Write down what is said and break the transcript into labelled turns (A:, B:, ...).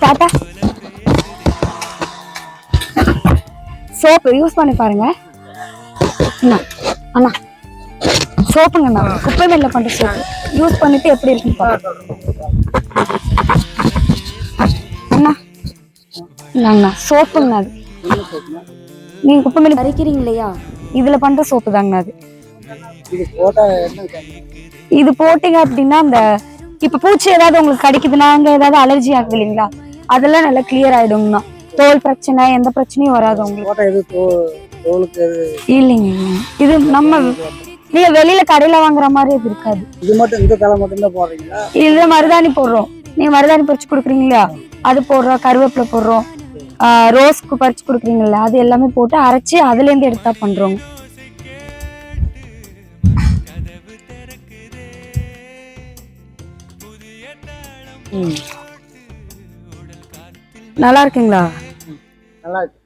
A: Tata. Soap use பண்ணி பாருங்க அண்ணா. அண்ணா சோப்புங்கண்ணா, குப்பை மேல பண்ற சோப்பு யூஸ் பண்ணிட்டு எப்படி இருக்குன்னு பாருங்க அண்ணா. இந்தாங்கண்ணா சோப்புங்கண்ணா. அது நீங்க குப்பை மேல அரைக்கிறீங்க இல்லையா, இதுல பண்ற சோப்பு தாங்கண்ணா அது. இது போட்டீங்க அப்படின்னா அந்த இப்ப பூச்சி ஏதாவது உங்களுக்கு கடிக்குதுன்னா, அங்க ஏதாவது அலர்ஜி ஆகுது இல்லைங்களா, அதெல்லாம் நல்லா கிளியர் ஆயிடுங்கண்ணா. தோல் பிரச்சனை எந்த பிரச்சனையும் வராது உங்களுக்கு. இல்லைங்க, இது நம்ம நீங்க வெளியில கடையில வாங்குற மாதிரி அது இருக்காது.
B: இது மட்டும் இந்த தலை மட்டும் தான் போடுறீங்களா?
A: இது மருதாணி போடுறோம். நீங்க மருதாணி பறிச்சு கொடுக்குறீங்களா, அது போடுறோம். கருவேப்பிலை போடுறோம். ரோஸ்க்கு பறிச்சு கொடுக்குறீங்களா, அது எல்லாமே போட்டு அரைச்சி அதுல இருந்து எடுத்தா பண்றோம். நல்லா இருக்குங்களா?
B: நல்லா இருக்கு.